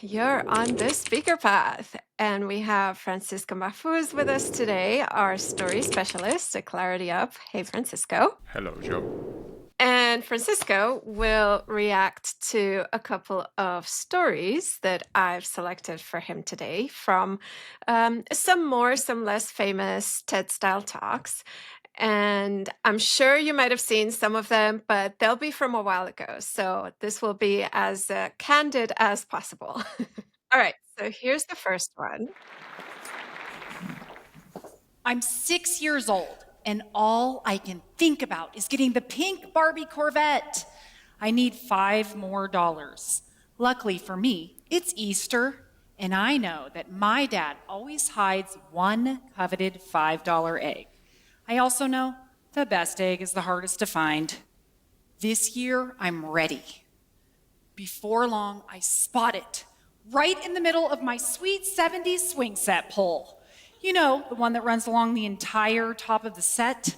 You're on the speaker path, and we have Francisco Mahfuz with us today, our story specialist at Clarity Up. Hey, Francisco. Hello, Joe. And Francisco will react to a couple of stories that I've selected for him today from some more, some less famous TED-style talks. And I'm sure you might have seen some of them, but they'll be from a while ago. So this will be as candid as possible. All right, so here's the first one. I'm 6 years old, and all I can think about is getting the pink Barbie Corvette. I need $5 more. Luckily for me, it's Easter, and I know that my dad always hides one coveted $5 egg. I also know the best egg is the hardest to find. This year, I'm ready. Before long, I spot it right in the middle of my sweet 70s swing set pole. You know, the one that runs along the entire top of the set.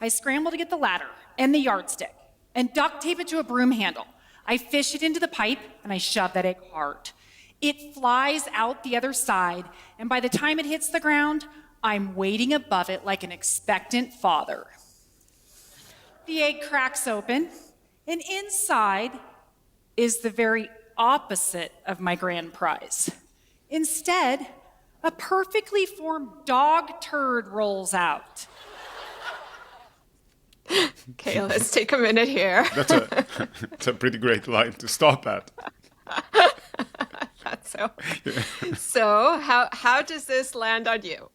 I scramble to get the ladder and the yardstick and duct tape it to a broom handle. I fish it into the pipe and I shove that egg hard. It flies out the other side, and by the time it hits the ground, I'm waiting above it like an expectant father. The egg cracks open, and inside is the very opposite of my grand prize. Instead, a perfectly formed dog turd rolls out. Okay, let's take a minute here. That's a pretty great line to stop at. That's so. So how does this land on you?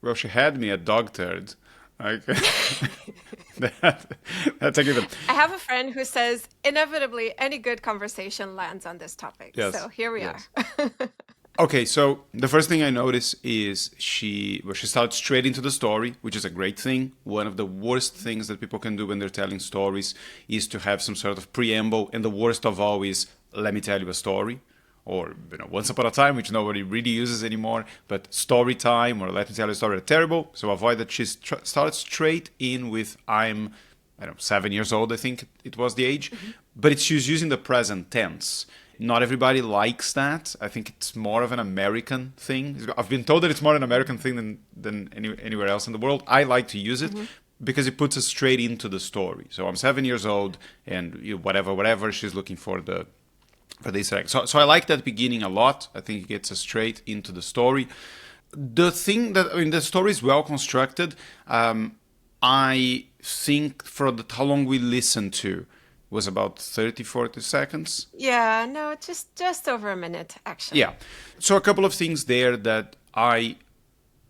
Well, she had me a dog turd. Like, that's a given. I have a friend who says inevitably any good conversation lands on this topic. Yes, So here we yes. are. Okay, so the first thing I notice is she starts straight into the story, which is a great thing. One of the worst things that people can do when they're telling stories is to have some sort of preamble, and the worst of all is, let me tell you a story. Or, once upon a time, which nobody really uses anymore, but story time or let me tell you a story are terrible. So avoid that. She starts straight in with I don't know, 7 years old, I think it was the age. Mm-hmm. But she's using the present tense. Not everybody likes that. I think it's more of an American thing. I've been told that it's more an American thing than anywhere else in the world. I like to use it because it puts us straight into the story. So I'm 7 years old, and whatever she's looking for the Easter egg. So I like that beginning a lot. I think it gets us straight into the story. The thing the story is well constructed. I think for how long we listened to was about 30, 40 seconds. Yeah, no, just over a minute, actually. Yeah. So a couple of things there that I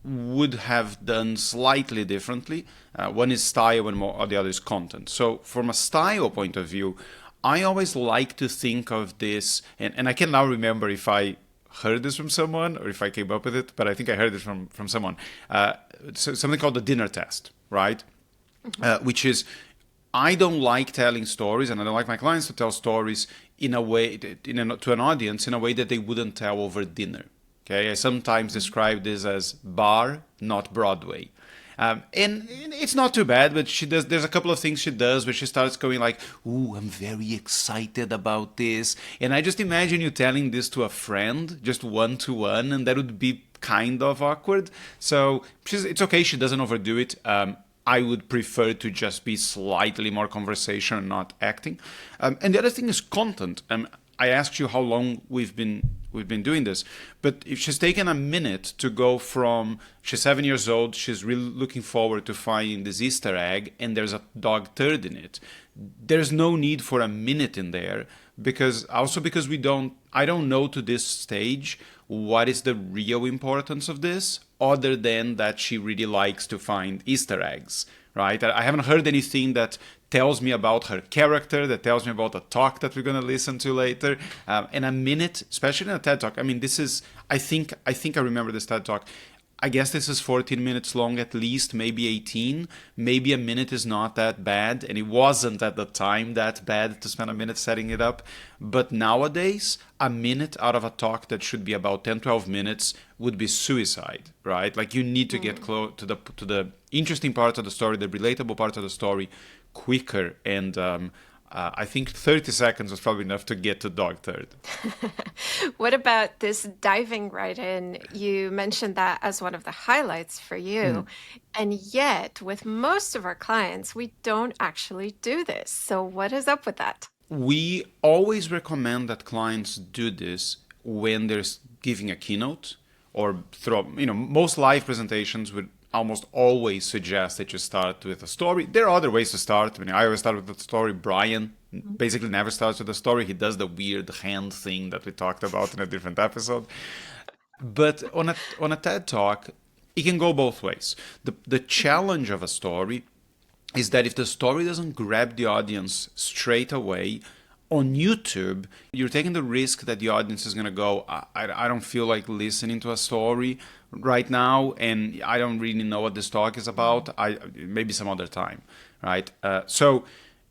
would have done slightly differently. One is style and the other is content. So from a style point of view, I always like to think of this, and I can now remember if I heard this from someone or if I came up with it, but I think I heard it from someone. So something called the dinner test, right? Mm-hmm. Which is, I don't like telling stories, and I don't like my clients to tell stories in a way to an audience in a way that they wouldn't tell over dinner. Okay, I sometimes describe this as bar, not Broadway. And it's not too bad, but there's a couple of things she does where she starts going like, ooh, I'm very excited about this. And I just imagine you telling this to a friend, just one-to-one, and that would be kind of awkward. So it's okay, she doesn't overdo it. I would prefer to just be slightly more conversation and not acting. And the other thing is content. I asked you how long we've been doing this, but if she's taken a minute to go from she's 7 years old, she's really looking forward to finding this Easter egg, and there's a dog turd in it. There's no need for a minute in there because I don't know to this stage what is the real importance of this, other than that she really likes to find Easter eggs, right? I haven't heard anything that tells me about her character, that tells me about a talk that we're going to listen to later. And a minute, especially in a TED Talk, I mean, this is, I think I remember this TED Talk. I guess this is 14 minutes long at least, maybe 18. Maybe a minute is not that bad, and it wasn't at the time that bad to spend a minute setting it up. But nowadays, a minute out of a talk that should be about 10, 12 minutes would be suicide, right? Like you need to get close to the interesting part of the story, the relatable part of the story quicker. And I think 30 seconds was probably enough to get to dog third. What about this diving right in? You mentioned that as one of the highlights for you. And yet, with most of our clients, we don't actually do this. So, what is up with that? We always recommend that clients do this when they're giving a keynote or most live presentations would almost always suggest that you start with a story. There are other ways to start. I mean, I always start with a story. Brian basically never starts with a story. He does the weird hand thing that we talked about in a different episode. But on a TED Talk, it can go both ways. The challenge of a story is that if the story doesn't grab the audience straight away, on YouTube, you're taking the risk that the audience is going to go, I don't feel like listening to a story right now, and I don't really know what this talk is about. Maybe some other time, right? So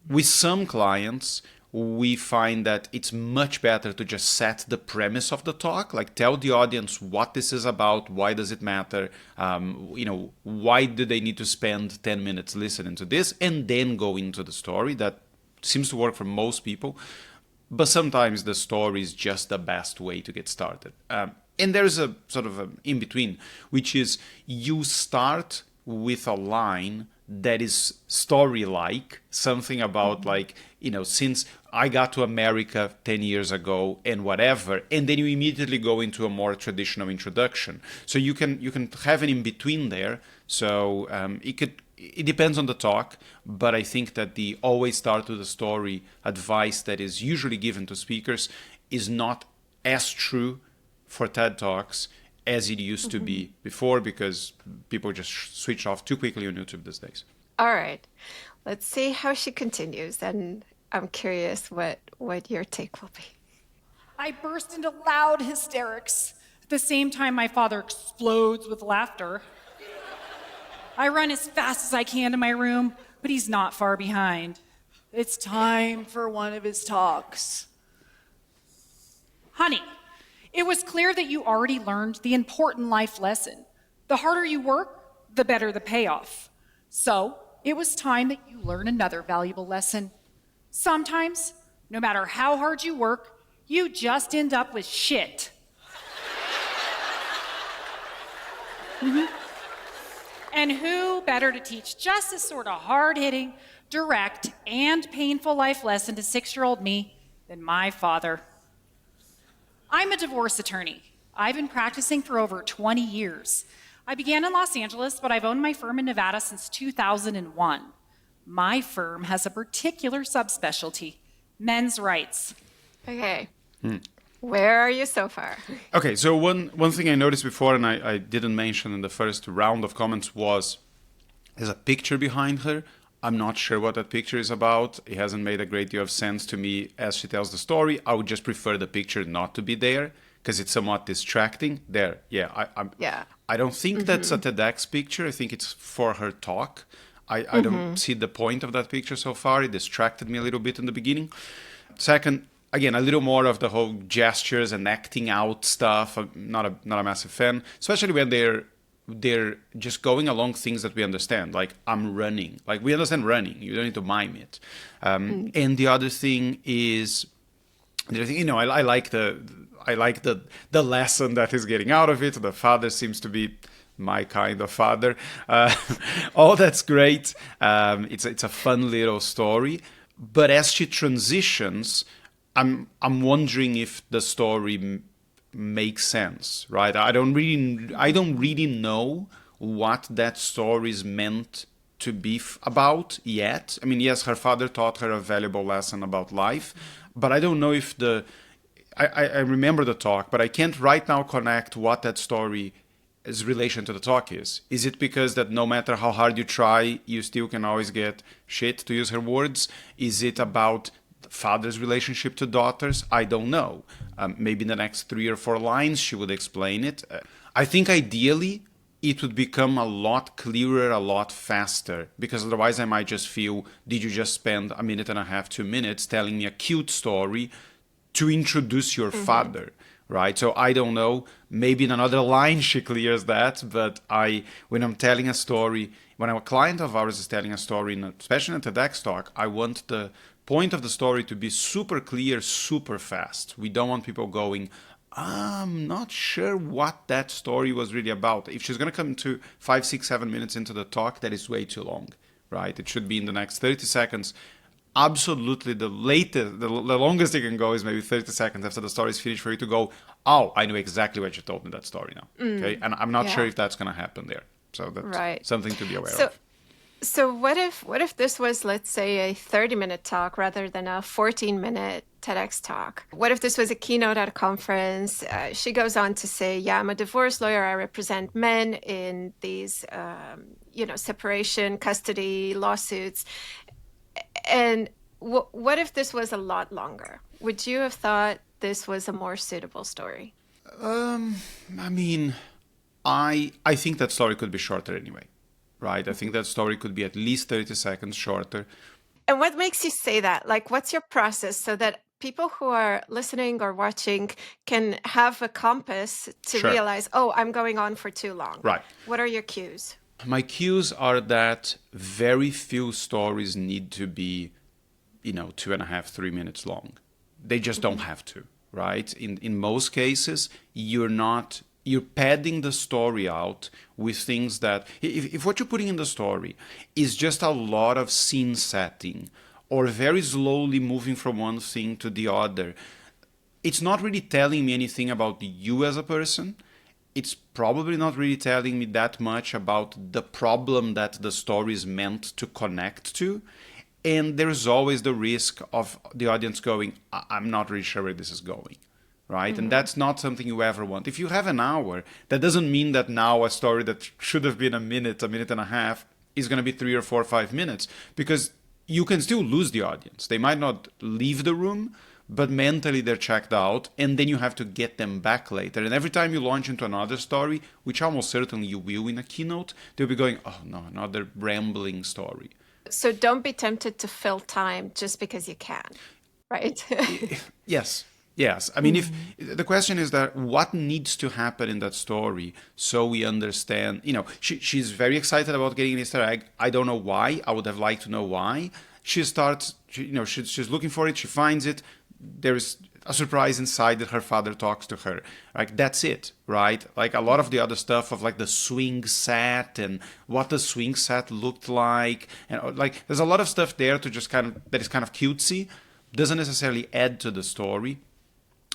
with some clients, we find that it's much better to just set the premise of the talk, like tell the audience what this is about, why does it matter, why do they need to spend 10 minutes listening to this, and then go into the story. That seems to work for most people, but sometimes the story is just the best way to get started. And there's a sort of an in-between, which is you start with a line that is story-like, something about since I got to America 10 years ago and whatever, and then you immediately go into a more traditional introduction. So you can have an in-between there. So it depends on the talk, but I think that the always start with a story advice that is usually given to speakers is not as true for TED Talks as it used to be before, because people just switch off too quickly on YouTube these days. All right. Let's see how she continues. And I'm curious what your take will be. I burst into loud hysterics. At the same time, my father explodes with laughter. I run as fast as I can to my room, but he's not far behind. It's time for one of his talks. Honey, it was clear that you already learned the important life lesson. The harder you work, the better the payoff. So it was time that you learn another valuable lesson. Sometimes, no matter how hard you work, you just end up with shit. And who better to teach just this sort of hard-hitting, direct, and painful life lesson to 6-year-old me than my father? I'm a divorce attorney. I've been practicing for over 20 years. I began in Los Angeles, but I've owned my firm in Nevada since 2001. My firm has a particular subspecialty, men's rights. Okay. Where are you so far? Okay, so one thing I noticed before, and I didn't mention in the first round of comments, was there's a picture behind her. I'm not sure what that picture is about. It hasn't made a great deal of sense to me as she tells the story. I would just prefer the picture not to be there because it's somewhat distracting. There, yeah. I don't think that's a TEDx picture. I think it's for her talk. I don't see the point of that picture so far. It distracted me a little bit in the beginning. Second, again, a little more of the whole gestures and acting out stuff. I'm not a massive fan, especially when they're just going along things that we understand, like I'm running. Like we understand running. You don't need to mime it. And the other thing is, I like the lesson that he's getting out of it. The father seems to be my kind of father. All that's great. It's a fun little story. But as she transitions, I'm wondering if the story makes sense, right? I don't really know what that story is meant to be about yet. I mean, yes, her father taught her a valuable lesson about life, but I don't know if I remember the talk, but I can't right now connect what that story's relation to the talk is. Is it because that no matter how hard you try, you still can always get shit, to use her words? Is it about father's relationship to daughters? I don't know. Maybe in the next 3 or 4 lines she would explain it. I think ideally it would become a lot clearer, a lot faster, because otherwise I might just feel, did you just spend a minute and a half, 2 minutes telling me a cute story to introduce your father, right? So I don't know. Maybe in another line she clears that, but when I'm telling a story, when a client of ours is telling a story, especially in a TEDx talk, I want the point of the story to be super clear, super fast. We don't want people going, I'm not sure what that story was really about. If she's going to come to 5, 6, 7 minutes into the talk, that is way too long, right? It should be in the next 30 seconds. Absolutely, the longest it can go is maybe 30 seconds after the story is finished for you to go, oh, I know exactly what you told me that story now. Okay, and I'm not sure if that's going to happen there. So that's something to be aware of. So what if this was, let's say, a 30-minute talk rather than a 14-minute TEDx talk? What if this was a keynote at a conference? She goes on to say, yeah, I'm a divorce lawyer. I represent men in these, separation, custody lawsuits. And what if this was a lot longer? Would you have thought this was a more suitable story? I mean, I think that story could be shorter anyway. Right? I think that story could be at least 30 seconds shorter. And what makes you say that? Like, what's your process so that people who are listening or watching can have a compass to realize, oh, I'm going on for too long? Right. What are your cues? My cues are that very few stories need to be, 2.5, 3 minutes long. They just don't have to, right? In most cases, you're padding the story out with things that, if what you're putting in the story is just a lot of scene setting or very slowly moving from one thing to the other, it's not really telling me anything about you as a person. It's probably not really telling me that much about the problem that the story is meant to connect to. And there's always the risk of the audience going, I'm not really sure where this is going. Right? And that's not something you ever want. If you have an hour, that doesn't mean that now a story that should have been a minute and a half is going to be 3 or 4 or 5 minutes, because you can still lose the audience. They might not leave the room, but mentally they're checked out, and then you have to get them back later. And every time you launch into another story, which almost certainly you will in a keynote, they'll be going, oh no, another rambling story. So don't be tempted to fill time just because you can, right? Yes. I mean, if the question is that what needs to happen in that story so we understand, she's very excited about getting an Easter egg. I don't know why. I would have liked to know why. She starts, she's looking for it. She finds it. There's a surprise inside that her father talks to her. Like, that's it, right? Like a lot of the other stuff of like the swing set and what the swing set looked like. And like, there's a lot of stuff there to just that is kind of cutesy. Doesn't necessarily add to the story.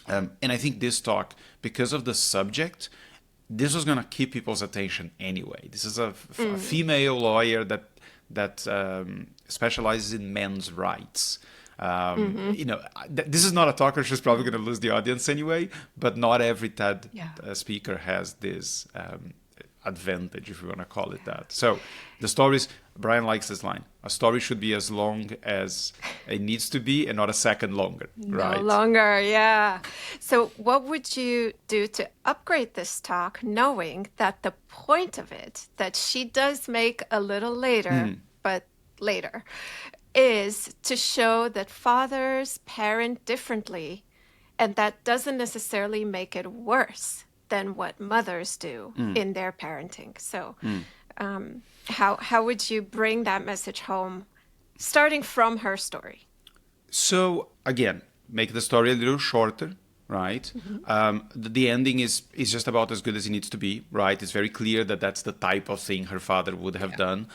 And I think this talk, because of the subject, this was going to keep people's attention anyway. This is a female lawyer that specializes in men's rights. This is not a talk where she's probably going to lose the audience anyway, but not every TED speaker has this advantage, if you want to call it that. So the stories, Brian likes this line, a story should be as long as it needs to be and not a second longer, right? No longer, yeah. So what would you do to upgrade this talk, knowing that the point of it, that she does make a little later, but later, is to show that fathers parent differently, and that doesn't necessarily make it worse than what mothers do in their parenting. So how would you bring that message home, starting from her story? So again, make the story a little shorter, right? The ending is just about as good as it needs to be, right? It's very clear that that's the type of thing her father would have done.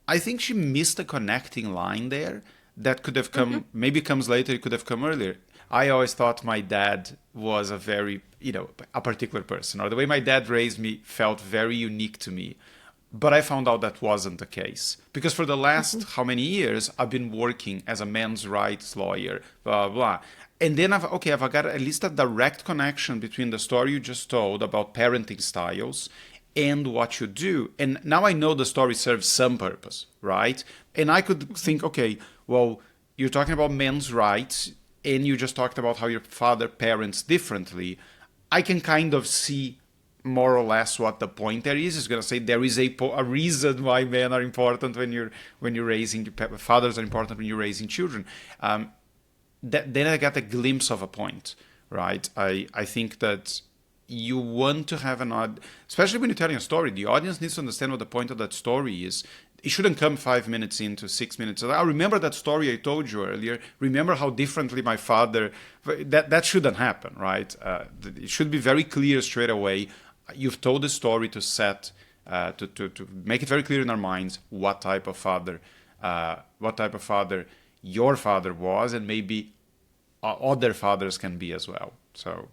I think she missed a connecting line there that could have come, maybe comes later, it could have come earlier. I always thought my dad was a very, a particular person, or the way my dad raised me felt very unique to me. But I found out that wasn't the case. Because for the last how many years, I've been working as a men's rights lawyer, blah, blah, blah. And then I've got at least a direct connection between the story you just told about parenting styles and what you do. And now I know the story serves some purpose, right? And I could think, okay, well, you're talking about men's rights, and you just talked about how your father parents differently. I can kind of see more or less what the point there is. It's going to say there is a reason why men are important when you're raising, fathers are important when you're raising children. Then I got a glimpse of a point, right? I think that you want to have especially when you're telling a story, the audience needs to understand what the point of that story is. it shouldn't come 5 minutes into 6 minutes. I remember that story I told you earlier. Remember how differently my father. That shouldn't happen, right? It should be very clear straight away. You've told the story to set to make it very clear in our minds what type of father your father was, and maybe other fathers can be as well. So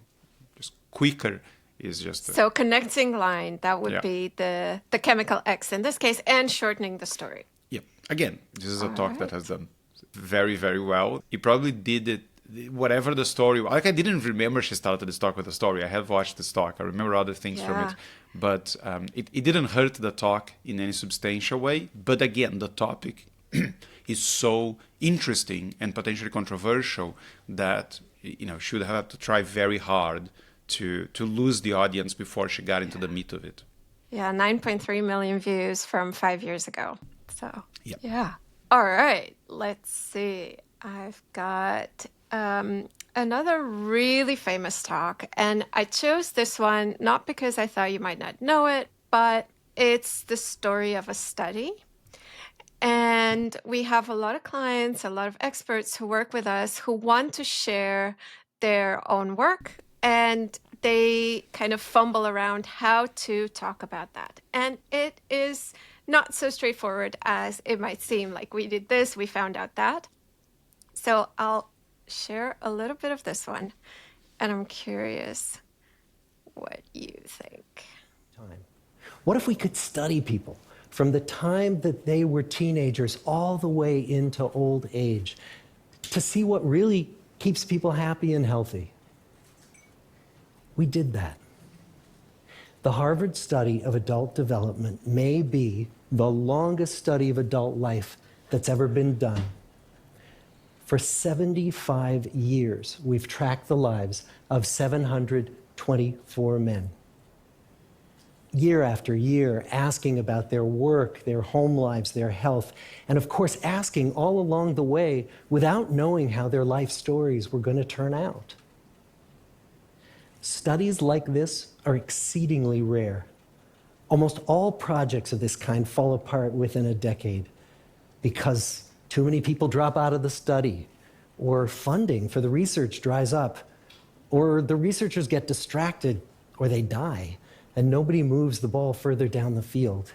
just quicker is just so connecting line, that would Yeah. be the chemical X in this case, and shortening the story. Yeah. Again, this is a talk that has done very, very well. He probably did it, whatever the story. Like, I didn't remember she started this talk with a story. I have watched this talk. I remember other things from Yeah. it. But it didn't hurt the talk in any substantial way. But again, the topic is so interesting and potentially controversial that, she would have to try very hard to lose the audience before she got into the meat of it. Yeah, 9.3 million views from 5 years ago. So, Yeah. yeah. All right, let's see. I've got another really famous talk, and I chose this one not because I thought you might not know it, but it's the story of a study. And we have a lot of clients, a lot of experts who work with us who want to share their own work, and they kind of fumble around how to talk about that. And it is not so straightforward as it might seem. Like, we did this, we found out that. So I'll share a little bit of this one, and I'm curious what you think. Time. What if we could study people from the time that they were teenagers all the way into old age to see what really keeps people happy and healthy? We did that. The Harvard study of adult development may be the longest study of adult life that's ever been done. For 75 years, we've tracked the lives of 724 men. Year after year, asking about their work, their home lives, their health, and of course, asking all along the way without knowing how their life stories were going to turn out. Studies like this are exceedingly rare. Almost all projects of this kind fall apart within a decade because too many people drop out of the study, or funding for the research dries up, or the researchers get distracted, or they die, and nobody moves the ball further down the field.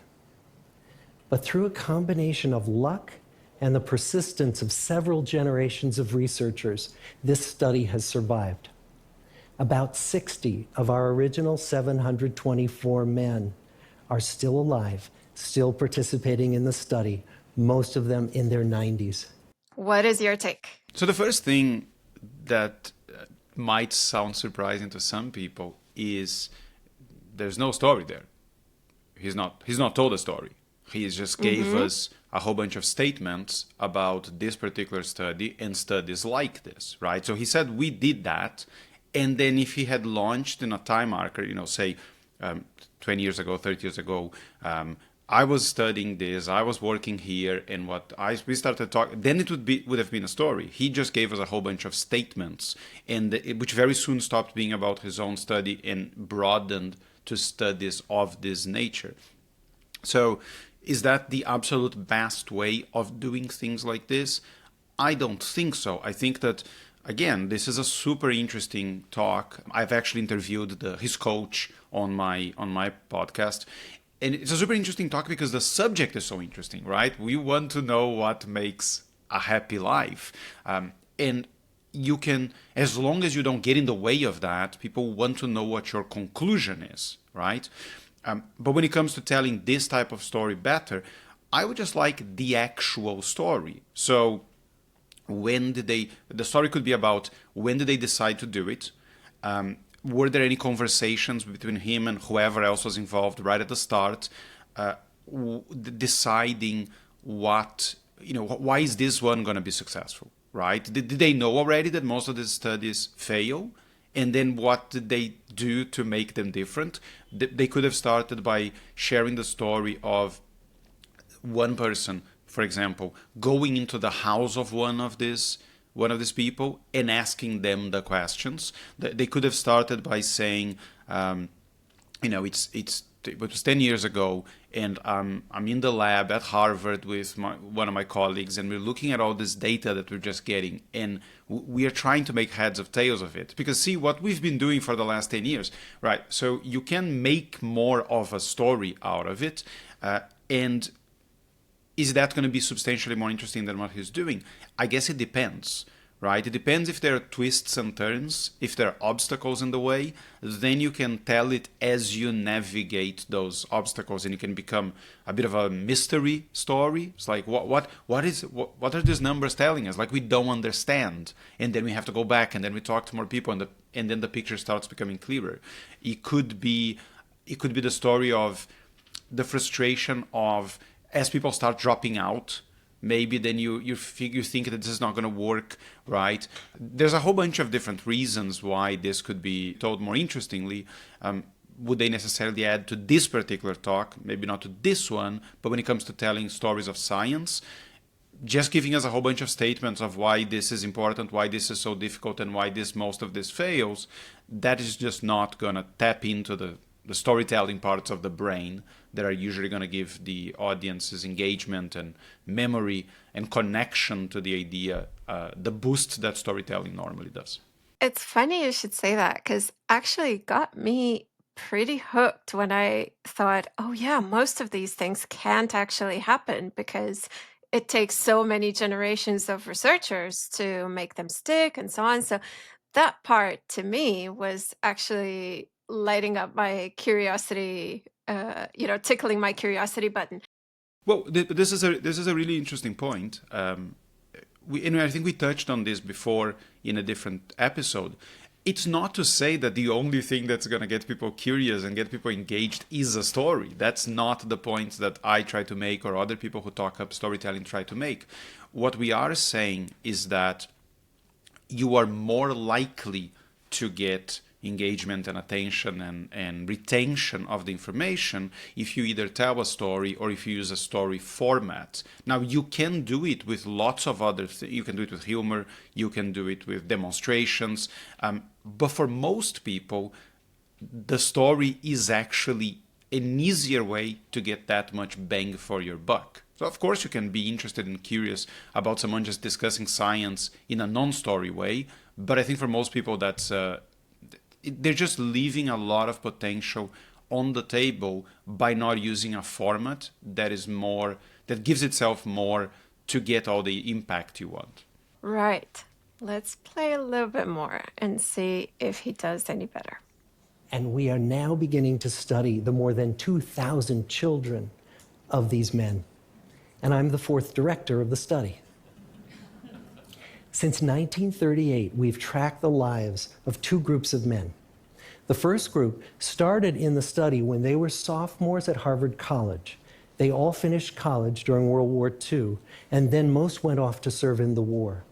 But through a combination of luck and the persistence of several generations of researchers, this study has survived. About 60 of our original 724 men are still alive, still participating in the study, most of them in their 90s. What is your take? So the first thing that might sound surprising to some people is there's no story there. He's not told a story. He just gave us a whole bunch of statements about this particular study and studies like this, right? So he said we did that, and then if he had launched in a time marker, say 20 years ago, 30 years ago, I was studying this, I was working here, and we started talking, then it would have been a story. He just gave us a whole bunch of statements, which very soon stopped being about his own study and broadened to studies of this nature. So is that the absolute best way of doing things like this? I don't think so. I think that, again, this is a super interesting talk. I've actually interviewed his coach on my podcast. And it's a super interesting talk because the subject is so interesting, right? We want to know what makes a happy life. And you can, as long as you don't get in the way of that, people want to know what your conclusion is, right? But when it comes to telling this type of story better, I would just like the actual story. So the story could be about when did they decide to do it? Were there any conversations between him and whoever else was involved right at the start, deciding why is this one going to be successful, right? Did they know already that most of these studies fail? And then what did they do to make them different? They could have started by sharing the story of one person, for example, going into the house of one of these people and asking them the questions. They could have started by saying, it's it was 10 years ago, and I'm in the lab at Harvard with one of my colleagues, and we're looking at all this data that we're just getting, and we are trying to make heads of tails of it. Because see, what we've been doing for the last 10 years, right? So you can make more of a story out of it, and is that going to be substantially more interesting than what he's doing? I guess it depends. Right? It depends if there are twists and turns, if there are obstacles in the way, then you can tell it as you navigate those obstacles, and you can become a bit of a mystery story. It's like, what are these numbers telling us? Like, we don't understand. And then we have to go back, and then we talk to more people, and then the picture starts becoming clearer. It could be the story of the frustration of, as people start dropping out, maybe then you think that this is not going to work, right? There's a whole bunch of different reasons why this could be told more interestingly. Would they necessarily add to this particular talk? Maybe not to this one, but when it comes to telling stories of science, just giving us a whole bunch of statements of why this is important, why this is so difficult, and why most of this fails, that is just not going to tap into the storytelling parts of the brain that are usually going to give the audience's engagement and memory and connection to the idea, the boost that storytelling normally does. It's funny you should say that, because actually got me pretty hooked when I thought, oh yeah, most of these things can't actually happen because it takes so many generations of researchers to make them stick and so on. So that part to me was actually lighting up my curiosity, tickling my curiosity button. Well, this is a really interesting point. And I think we touched on this before in a different episode. It's not to say that the only thing that's going to get people curious and get people engaged is a story. That's not the point that I try to make, or other people who talk up storytelling try to make. What we are saying is that you are more likely to get engagement and attention and retention of the information if you either tell a story or if you use a story format. Now, you can do it with lots of other things. You can do it with humor, you can do it with demonstrations, but for most people, the story is actually an easier way to get that much bang for your buck. So of course you can be interested and curious about someone just discussing science in a non-story way, but I think for most people that's they're just leaving a lot of potential on the table by not using a format that gives itself more to get all the impact you want. Right. Let's play a little bit more and see if he does any better. And we are now beginning to study the more than 2,000 children of these men. And I'm the fourth director of the study. Since 1938, we've tracked the lives of two groups of men. The first group started in the study when they were sophomores at Harvard College. They all finished college during World War II, and then most went off to serve in the war.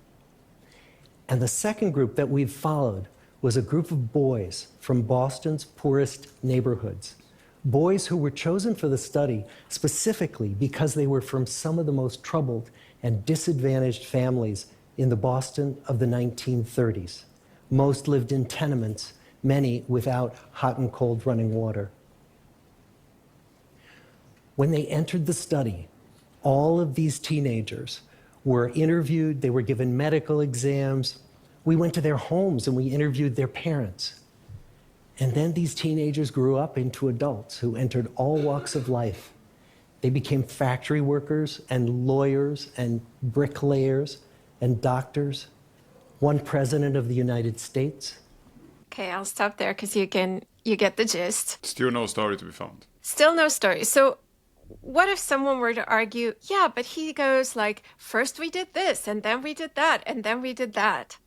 And the second group that we've followed was a group of boys from Boston's poorest neighborhoods. Boys who were chosen for the study specifically because they were from some of the most troubled and disadvantaged families in the Boston of the 1930s. Most lived in tenements, many without hot and cold running water. When they entered the study, all of these teenagers were interviewed, they were given medical exams. We went to their homes and we interviewed their parents. And then these teenagers grew up into adults who entered all walks of life. They became factory workers and lawyers and bricklayers and doctors, one president of the United States. Okay, I'll stop there because you get the gist. Still no story to be found. Still no story. So what if someone were to argue, yeah, but he goes like, first we did this, and then we did that, and then we did that.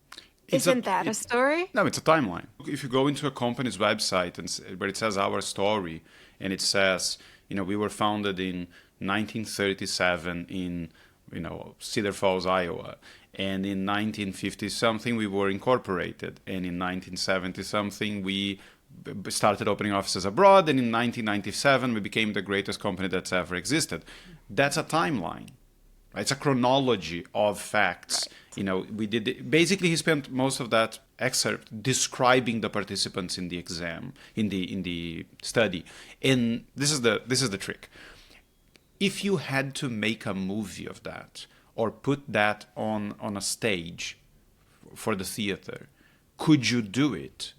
Isn't that a story? No, it's a timeline. If you go into a company's website where it says our story, and it says, we were founded in 1937 in, Cedar Falls, Iowa. And in 1950-something, we were incorporated. And in 1970-something, we started opening offices abroad. And in 1997, we became the greatest company that's ever existed. That's a timeline. Right? It's a chronology of facts. Right. We did basically, he spent most of that excerpt describing the participants in the exam, in the study. And this is the trick. If you had to make a movie of that or put that on a stage for the theater, could you do it?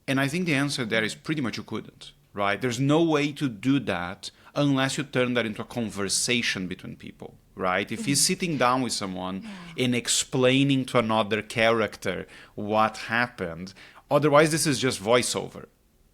And I think the answer there is pretty much you couldn't, right? There's no way to do that unless you turn that into a conversation between people, right? If he's sitting down with someone and explaining to another character what happened, otherwise this is just voiceover,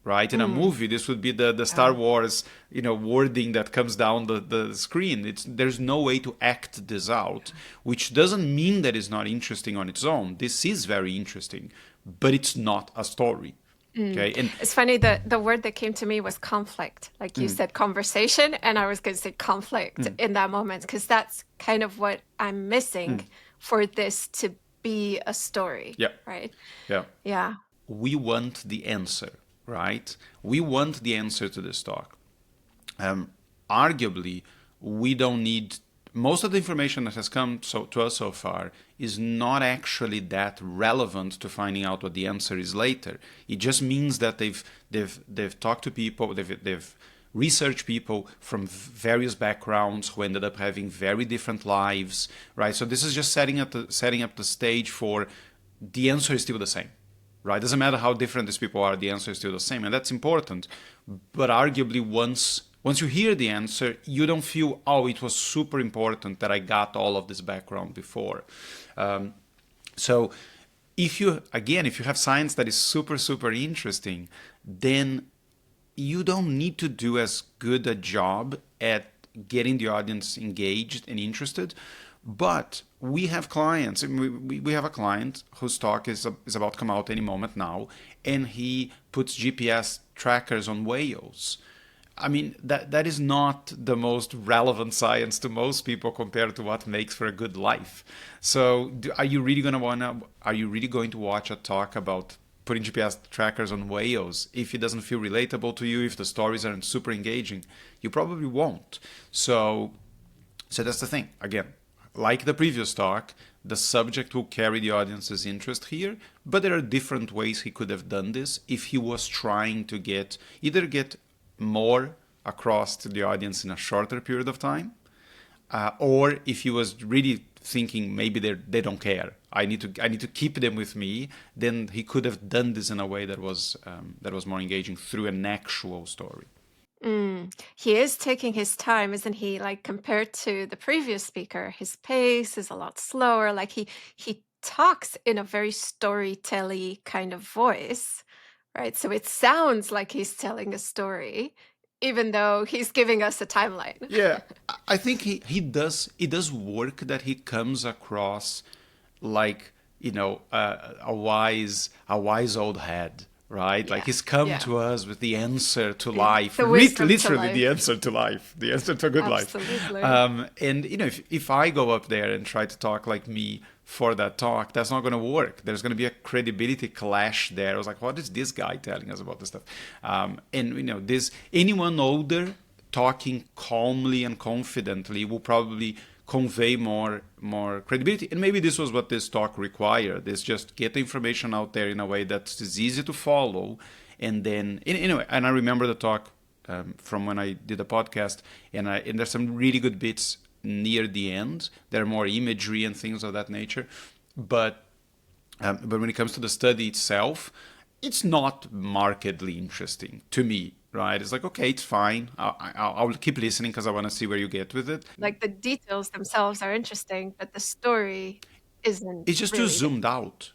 right? In a movie, this would be the Star Wars, wording that comes down the screen. There's no way to act this out, which doesn't mean that it's not interesting on its own. This is very interesting, but it's not a story. Okay, and it's funny that the word that came to me was conflict. Like you said, conversation, and I was going to say conflict in that moment, because that's kind of what I'm missing for this to be a story. Yeah. Right. Yeah. Yeah. We want the answer, right? We want the answer to this talk. Arguably, we don't need most of the information that has come to us so far is not actually that relevant to finding out what the answer is later. It just means that they've talked to people, they've researched people from various backgrounds who ended up having very different lives, right? So this is just setting up the stage for the answer is still the same, right? Doesn't matter how different these people are, the answer is still the same, and that's important. But arguably, once you hear the answer, you don't feel, oh, it was super important that I got all of this background before. So if you have science that is super, super interesting, then you don't need to do as good a job at getting the audience engaged and interested. But we have clients, we have a client whose talk is about to come out any moment now, and he puts GPS trackers on whales. I mean, that is not the most relevant science to most people compared to what makes for a good life. So are you really going to watch a talk about putting GPS trackers on whales if it doesn't feel relatable to you, if the stories aren't super engaging? You probably won't. So that's the thing. Again, like the previous talk, the subject will carry the audience's interest here, but there are different ways he could have done this if he was trying to get more across to the audience in a shorter period of time, or if he was really thinking maybe they don't care, I need to keep them with me, then he could have done this in a way that was more engaging through an actual story. He is taking his time, isn't he? Like compared to the previous speaker, his pace is a lot slower. Like he talks in a very storytelling kind of voice, right? So it sounds like he's telling a story, even though he's giving us a timeline. Yeah, I think he does. It does work that he comes across like a wise old head, right? Like he's come to us with the answer to life, literally the answer to life, the answer to a good life. And if I go up there and try to talk like me for that talk, that's not going to work. There's going to be a credibility clash there. I was like, what is this guy telling us about this stuff? And anyone older talking calmly and confidently will probably convey more credibility. And maybe this was what this talk required, is just get the information out there in a way that is easy to follow. And then, and I remember the talk from when I did the podcast, and there's some really good bits near the end. There are more imagery and things of that nature. But when it comes to the study itself, it's not markedly interesting to me. Right? It's like, okay, it's fine. I'll keep listening because I want to see where you get with it. Like the details themselves are interesting, but the story isn't. It's just really too zoomed out.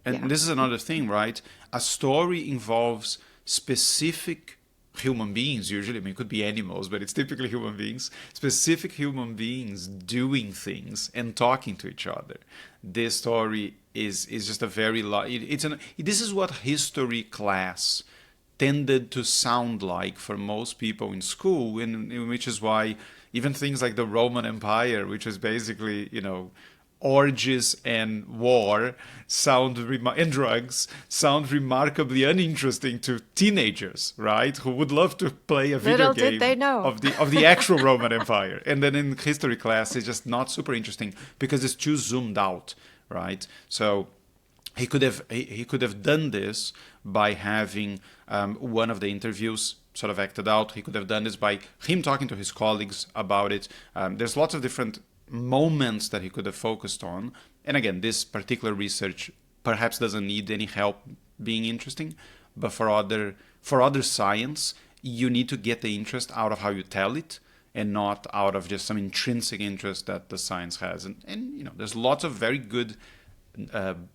And this is another thing, right? A story involves specific human beings, usually. I mean, it could be animals, but it's typically human beings. Specific human beings doing things and talking to each other. This story is just a very... This is what history class tended to sound like for most people in school, which is why even things like the Roman Empire, which is basically, orgies and war and drugs sound remarkably uninteresting to teenagers, right? Who would love to play a video Little game did they know. of the actual Roman Empire. And then in history class, it's just not super interesting because it's too zoomed out, right? So he could have done this by having one of the interviews sort of acted out. He could have done this by him talking to his colleagues about it. There's lots of different moments that he could have focused on. And again, this particular research perhaps doesn't need any help being interesting, but for other science, you need to get the interest out of how you tell it, and not out of just some intrinsic interest that the science has. And there's lots of very good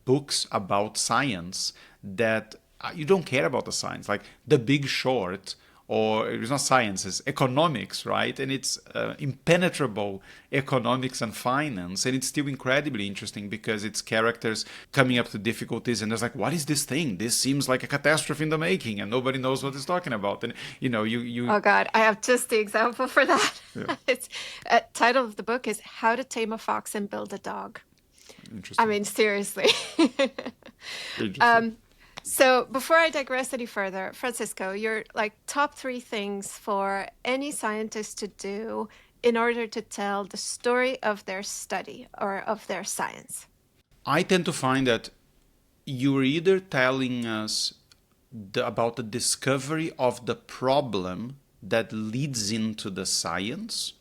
books about science that you don't care about the science, like The Big Short, or it's not science, it's economics, right? And it's impenetrable economics and finance, and it's still incredibly interesting because it's characters coming up to difficulties, and there's like, what is this thing? This seems like a catastrophe in the making, and nobody knows what it's talking about. And you Oh God, I have just the example for that. Yeah. It's title of the book is How to Tame a Fox and Build a Dog. Interesting. I mean, seriously. Interesting. So before I digress any further, Francisco, your top 3 things for any scientist to do in order to tell the story of their study or of their science. I tend to find that you're either telling us about the discovery of the problem that leads into the science,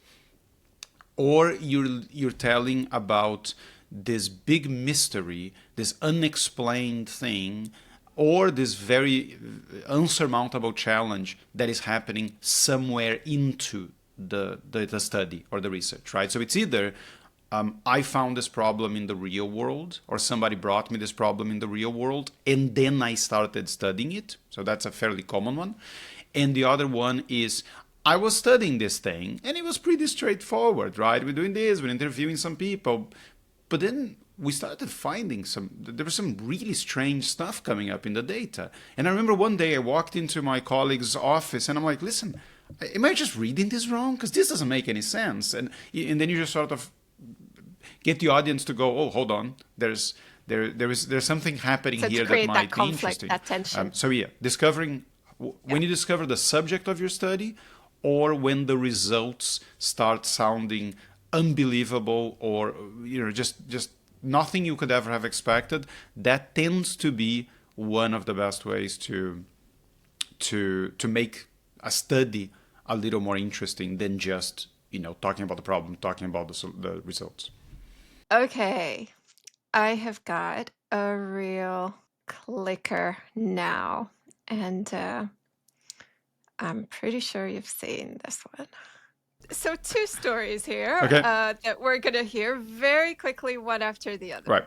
or you're telling about this big mystery, this unexplained thing, or this very unsurmountable challenge that is happening somewhere into the study or the research, right? So it's either I found this problem in the real world, or somebody brought me this problem in the real world, and then I started studying it. So that's a fairly common one. And the other one is I was studying this thing, and it was pretty straightforward, right? We're doing this, we're interviewing some people, but then we started finding there was some really strange stuff coming up in the data. And I remember one day I walked into my colleague's office and I'm like, listen, am I just reading this wrong? Because this doesn't make any sense. And then you just sort of get the audience to go, oh, hold on, there's something happening So here to create that might that be conflict, interesting. that tension. So yeah, when you discover the subject of your study, or when the results start sounding unbelievable, or just nothing you could ever have expected, that tends to be one of the best ways to make a study a little more interesting than just talking about the problem, talking about the results. Okay, I have got a real clicker now, and I'm pretty sure you've seen this one. So 2 stories here Okay. that we're going to hear very quickly, one after the other. Right.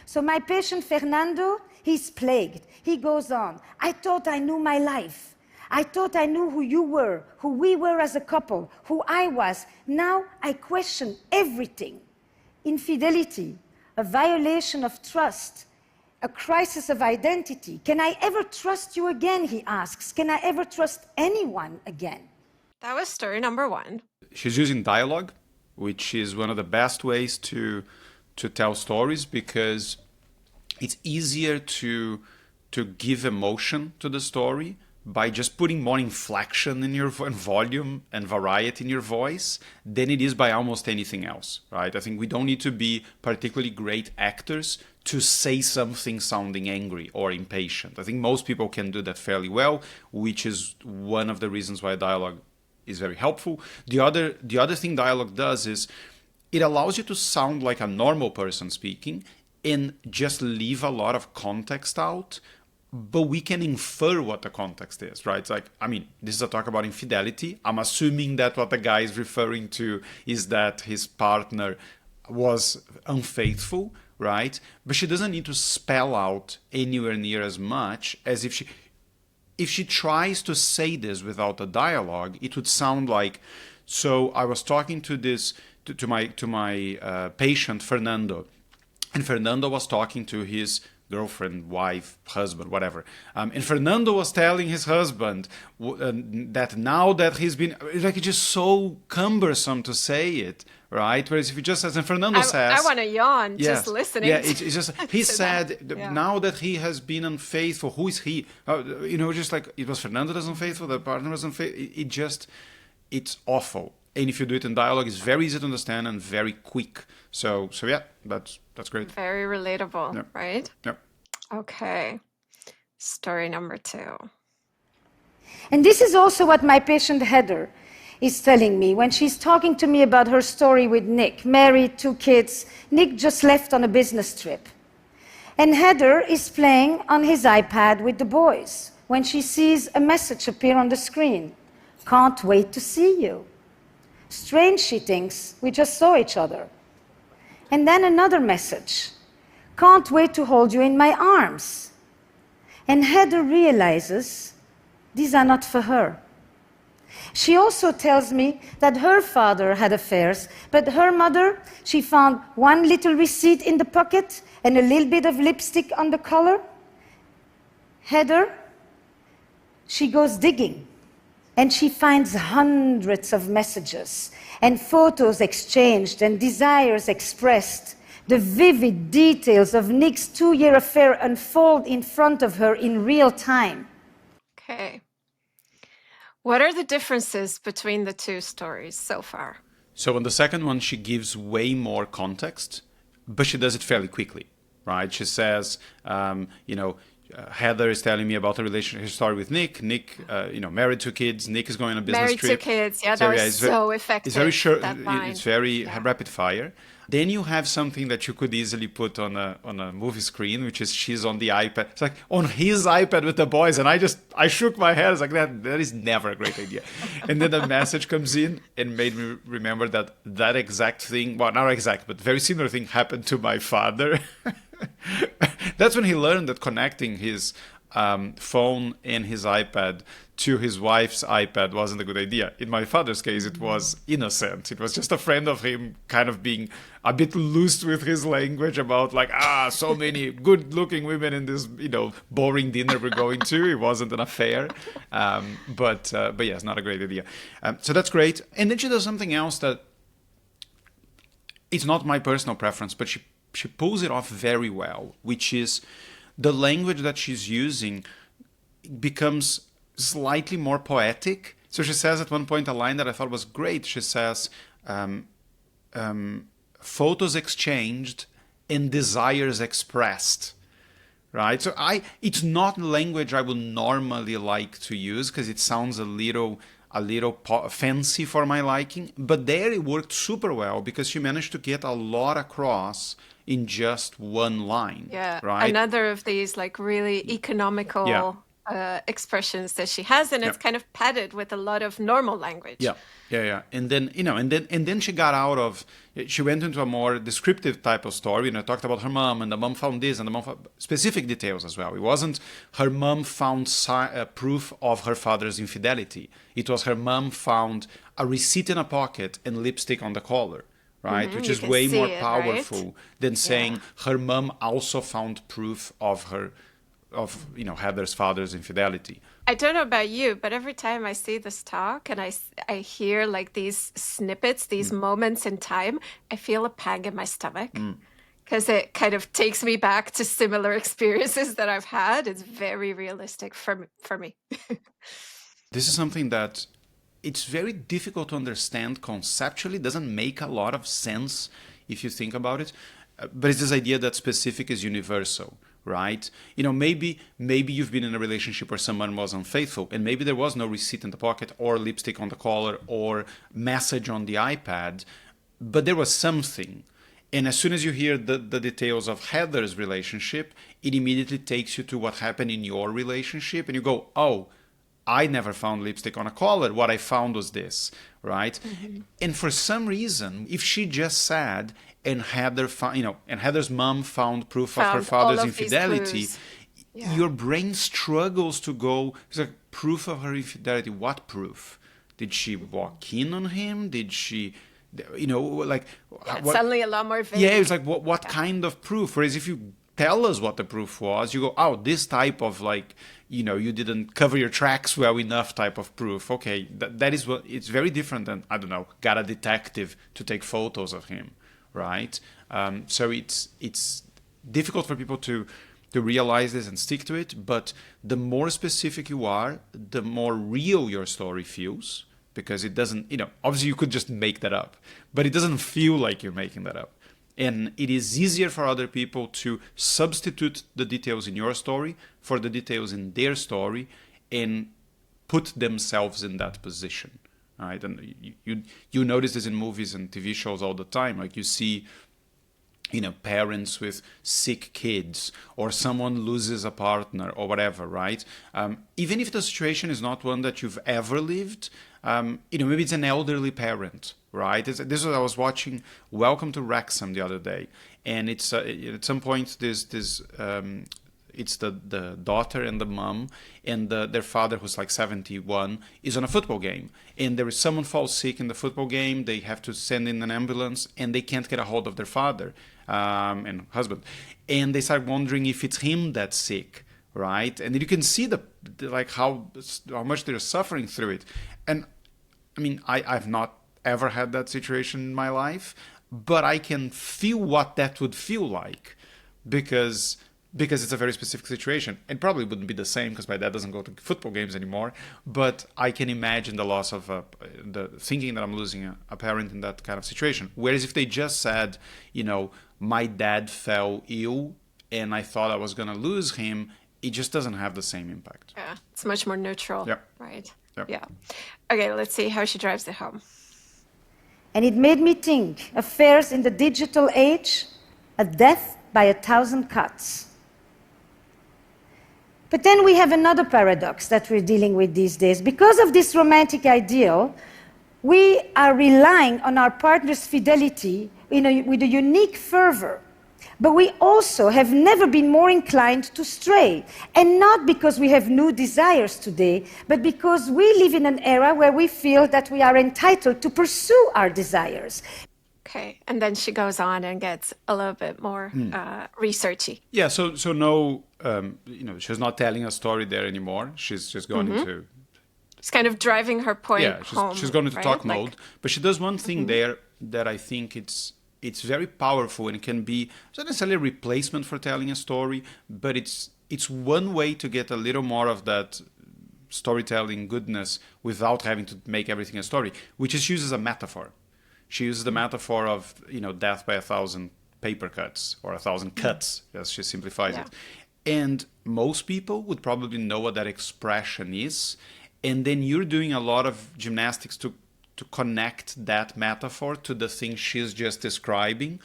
So my patient Fernando, he's plagued. He goes on. I thought I knew my life. I thought I knew who you were, who we were as a couple, who I was. Now I question everything. Infidelity, a violation of trust, a crisis of identity. Can I ever trust you again, he asks. Can I ever trust anyone again? That was story number 1. She's using dialogue, which is one of the best ways to tell stories, because it's easier to give emotion to the story by just putting more inflection in your and volume and variety in your voice than it is by almost anything else, right? I think we don't need to be particularly great actors to say something sounding angry or impatient. I think most people can do that fairly well, which is one of the reasons why dialogue is very helpful. The other thing dialogue does is it allows you to sound like a normal person speaking and just leave a lot of context out, but we can infer what the context is, right? It's like, this is a talk about infidelity. I'm assuming that what the guy is referring to is that his partner was unfaithful, right? But she doesn't need to spell out anywhere near as much as if she tries to say this without a dialogue. It would sound like, so I was talking to my patient Fernando, and Fernando was talking to his girlfriend, wife, husband, whatever. And Fernando was telling his husband that now that he's been, it's just so cumbersome to say it, right? Whereas if you just says, and Fernando says, I want to yawn just listening. Yeah, it's just, he said, yeah. Now that he has been unfaithful, who is he? Just like, it was Fernando that's unfaithful, the partner was unfaithful. It's awful. And if you do it in dialogue, it's very easy to understand and very quick. So yeah, that's great. Very relatable, Yep. right? Yep. Okay. Story number 2. And this is also what my patient Heather is telling me when she's talking to me about her story with Nick, married, 2 kids. Nick just left on a business trip. And Heather is playing on his iPad with the boys when she sees a message appear on the screen. Can't wait to see you. Strange, she thinks, we just saw each other. And then another message. Can't wait to hold you in my arms. And Heather realizes these are not for her. She also tells me that her father had affairs, but her mother, she found one little receipt in the pocket and a little bit of lipstick on the collar. Heather, she goes digging, and she finds hundreds of messages and photos exchanged and desires expressed. The vivid details of Nick's 2-year affair unfold in front of her in real time. Okay. What are the differences between the 2 stories so far? So on the second one, she gives way more context, but she does it fairly quickly, right? She says, Heather is telling me about her story with Nick. Nick, married 2 kids. Nick is going on a business Married trip. 2 kids. Yeah, that was so effective. It's very short. That line. It's very rapid fire. Then you have something that you could easily put on a movie screen, which is she's on the iPad. It's like on his iPad with the boys, and I shook my head. It's like that is never a great idea. And then the message comes in and made me remember that exact thing. Well, not exact, but very similar thing happened to my father. That's when he learned that connecting his phone and his iPad to his wife's iPad wasn't a good idea. In my father's case, it was innocent. It was just a friend of him kind of being a bit loose with his language about so many good-looking women in this, boring dinner we're going to. It wasn't an affair. But yes, not a great idea. So that's great. And then she does something else that it's not my personal preference, but she pulls it off very well, which is the language that she's using becomes slightly more poetic. So she says at one point a line that I thought was great. She says, photos exchanged and desires expressed, right? So it's not language I would normally like to use because it sounds a little fancy for my liking. But there it worked super well because she managed to get a lot across in just one line. Yeah, right? Another of these really economical expressions that she has, and it's kind of padded with a lot of normal language. Yeah. And then she got out of. She went into a more descriptive type of story, and I talked about her mom, and the mom found this, and the mom found specific details as well. It wasn't her mom found proof of her father's infidelity. It was her mom found a receipt in a pocket and lipstick on the collar. Right, which is way more powerful than saying her mom also found proof of Heather's father's infidelity. I don't know about you, but every time I see this talk and I hear these snippets, these moments in time, I feel a pang in my stomach because it kind of takes me back to similar experiences that I've had. It's very realistic for me. This is something that it's very difficult to understand conceptually. It doesn't make a lot of sense if you think about it. But it's this idea that specific is universal, right? Maybe you've been in a relationship where someone was unfaithful, and maybe there was no receipt in the pocket or lipstick on the collar or message on the iPad, but there was something. And as soon as you hear the details of Heather's relationship, it immediately takes you to what happened in your relationship, and you go, oh, I never found lipstick on a collar. What I found was this, right? Mm-hmm. And for some reason, if she just said, and Heather's mom found proof of her father's infidelity, your brain struggles to go, it's like, proof of her infidelity. What proof? Did she walk in on him? Did she, suddenly a lot more vague. Yeah, it's like, what kind of proof? Whereas if you tell us what the proof was, you go, oh, this type of you didn't cover your tracks well enough type of proof. Okay, that is what, it's very different than, I don't know, got a detective to take photos of him, right? So it's difficult for people to realize this and stick to it, but the more specific you are, the more real your story feels, because it doesn't, obviously you could just make that up, but it doesn't feel like you're making that up. And it is easier for other people to substitute the details in your story for the details in their story and put themselves in that position. Right? And you notice this in movies and TV shows all the time. Like you see, parents with sick kids, or someone loses a partner, or whatever, right? Even if the situation is not one that you've ever lived, maybe it's an elderly parent, right? This is what I was watching Welcome to Wrexham the other day, and it's at some point it's the daughter and the mom, and their father, who's like 71, is on a football game, and there is someone falls sick in the football game. They have to send in an ambulance, and they can't get a hold of their father and husband, and they start wondering if it's him that's sick, right? And you can see how much they're suffering through it. And I mean, I've not ever had that situation in my life, but I can feel what that would feel like, because it's a very specific situation. It probably wouldn't be the same because my dad doesn't go to football games anymore, but I can imagine the loss of the thinking that I'm losing a parent in that kind of situation. Whereas if they just said, my dad fell ill and I thought I was going to lose him, it just doesn't have the same impact. Yeah, it's much more neutral, yeah. Right? Yeah. Yeah. Okay, let's see how she drives it home. And it made me think, affairs in the digital age, a death by 1,000 cuts. But then we have another paradox that we're dealing with these days. Because of this romantic ideal, we are relying on our partner's fidelity with a unique fervor. But we also have never been more inclined to stray. And not because we have new desires today, but because we live in an era where we feel that we are entitled to pursue our desires. Okay, and then she goes on and gets a little bit more researchy. Yeah, so no, she's not telling a story there anymore. She's just going into... She's kind of driving her point home. She's going into right? talk mode. But she does one thing there that I think it's very powerful, and it can be not necessarily a replacement for telling a story, but it's one way to get a little more of that storytelling goodness without having to make everything a story, which is used as a metaphor. She uses the metaphor of, death by 1,000 paper cuts, or 1,000 cuts, as she simplifies it. And most people would probably know what that expression is. And then you're doing a lot of gymnastics to connect that metaphor to the thing she's just describing.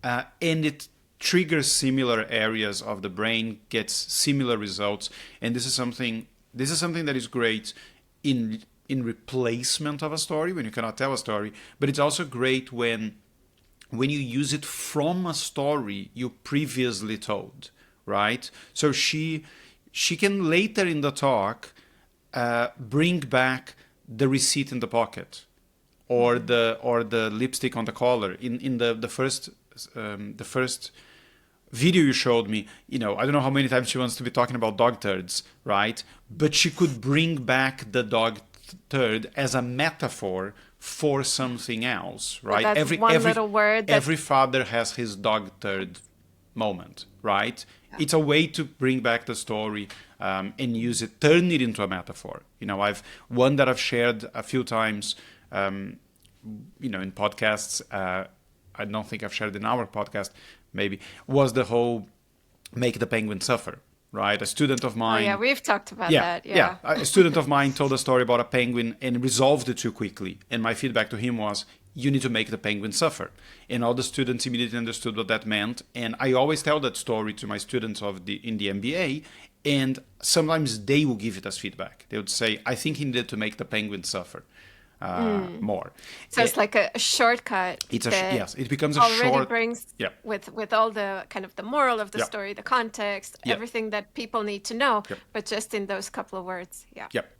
And it triggers similar areas of the brain, gets similar results. And this is something that is great in replacement of a story, when you cannot tell a story, but it's also great when you use it from a story you previously told, right? So she can later in the talk bring back the receipt in the pocket, or the lipstick on the collar. In the first video you showed me, I don't know how many times she wants to be talking about dog turds, right? But she could bring back the dog turd as a metaphor for something else, right? Well, that's one little word. Every father has his dog turd moment, right? Yeah. It's a way to bring back the story and use it, turn it into a metaphor. One that I've shared a few times, in podcasts. I don't think I've shared in our podcast, maybe, was the whole make the penguin suffer. Right, a student of mine. Oh yeah, we've talked about that. Yeah, a student of mine told a story about a penguin and resolved it too quickly. And my feedback to him was, you need to make the penguin suffer. And all the students immediately understood what that meant. And I always tell that story to my students in the MBA. And sometimes they will give it as feedback. They would say, I think he needed to make the penguin suffer more. So it's like a shortcut. Yes, it becomes a already short. Brings with all the kind of the moral of the story, the context, everything that people need to know, but just in those couple of words.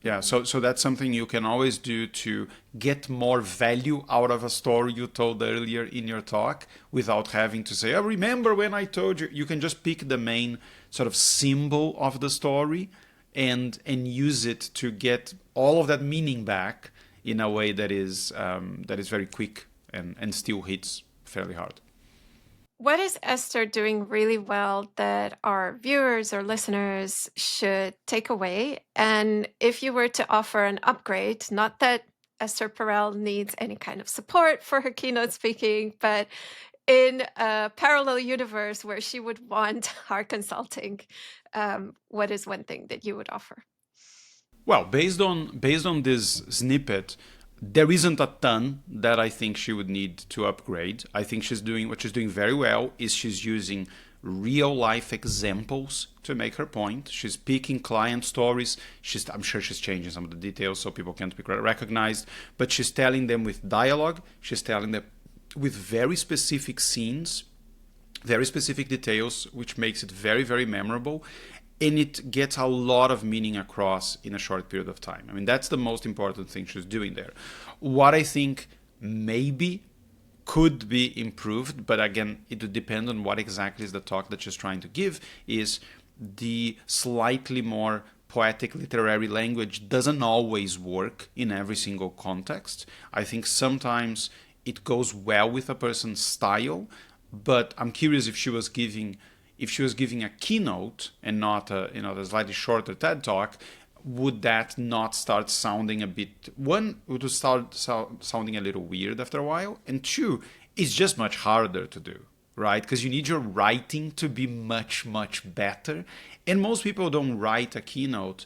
Yeah. So that's something you can always do to get more value out of a story you told earlier in your talk, without having to say, "Oh, remember when I told you?" You can just pick the main sort of symbol of the story and use it to get all of that meaning back in a way that is very quick and still hits fairly hard. What is Esther doing really well that our viewers or listeners should take away? And if you were to offer an upgrade, not that Esther Perel needs any kind of support for her keynote speaking, but in a parallel universe where she would want our consulting, what is one thing that you would offer? Well, based on this snippet, there isn't a ton that I think she would need to upgrade. I think she's doing what she's doing very well is she's using real life examples to make her point. She's picking client stories. I'm sure she's changing some of the details so people can't be recognized, but she's telling them with dialogue. She's telling them with very specific scenes, very specific details, which makes it very, very memorable. And it gets a lot of meaning across in a short period of time. I mean, that's the most important thing she's doing there. What I think maybe could be improved, but again, it would depend on what exactly is the talk that she's trying to give, is the slightly more poetic literary language doesn't always work in every single context. I think sometimes it goes well with a person's style, but I'm curious if she was giving a keynote and not a slightly shorter TED talk, would that not start sounding a bit, one, it would start sounding a little weird after a while, and two, it's just much harder to do, right? Because you need your writing to be much, much better. And most people don't write a keynote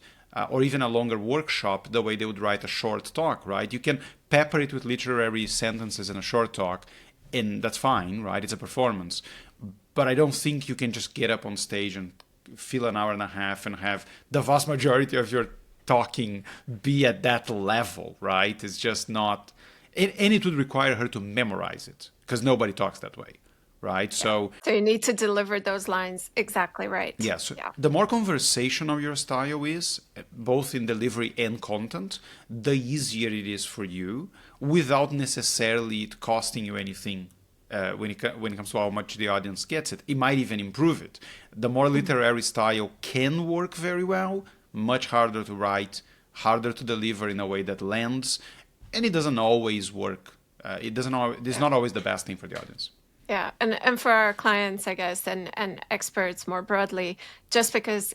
or even a longer workshop the way they would write a short talk, right? You can pepper it with literary sentences in a short talk, and that's fine, right? It's a performance. But I don't think you can just get up on stage and fill an hour and a half and have the vast majority of your talking be at that level, right? It's just not, and it would require her to memorize it because nobody talks that way, right? Yeah. So you need to deliver those lines exactly right. Yes. Yeah, so the more conversational your style is, both in delivery and content, the easier it is for you without necessarily it costing you anything. When it comes to how much the audience gets it. It might even improve it. The more literary style can work very well, much harder to write, harder to deliver in a way that lands, and it doesn't always work. It's not always the best thing for the audience. Yeah, and for our clients, I guess, and experts more broadly, just because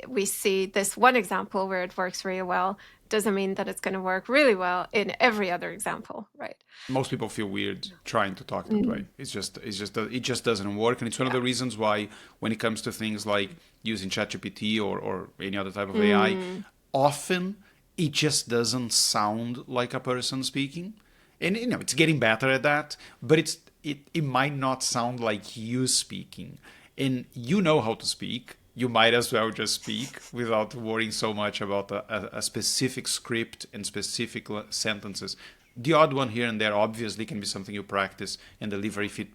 we see this one example where it works really well, doesn't mean that it's going to work really well in every other example, right? Most people feel weird trying to talk that way. It just doesn't work, and it's one of the reasons why when it comes to things like using ChatGPT or any other type of AI, often it just doesn't sound like a person speaking. And it's getting better at that, but it might not sound like you speaking. And you know how to speak. You might as well just speak without worrying so much about a specific script and specific sentences. The odd one here and there obviously can be something you practice and deliver if it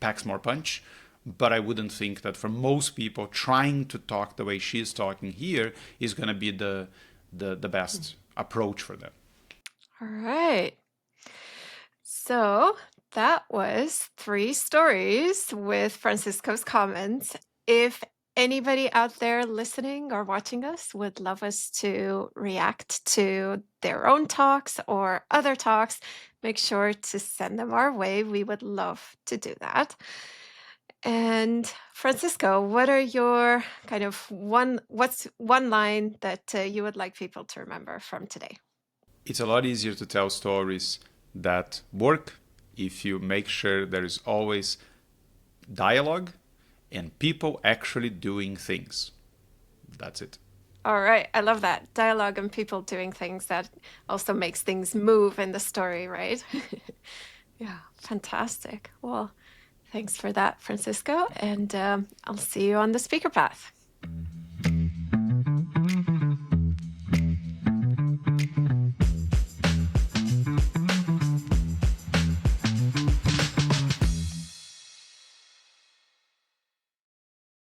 packs more punch. But I wouldn't think that for most people, trying to talk the way she's talking here is going to be the best approach for them. All right. So that was 3 stories with Francisco's comments. If anybody out there listening or watching us would love us to react to their own talks or other talks, make sure to send them our way. We would love to do that. And Francisco, what are your what's one line that you would like people to remember from today? It's a lot easier to tell stories that work if you make sure there is always dialogue and people actually doing things. That's it. All right. I love that. Dialogue and people doing things, that also makes things move in the story, right? Yeah, fantastic. Well, thanks for that, Francisco. And I'll see you on the Speaker Path.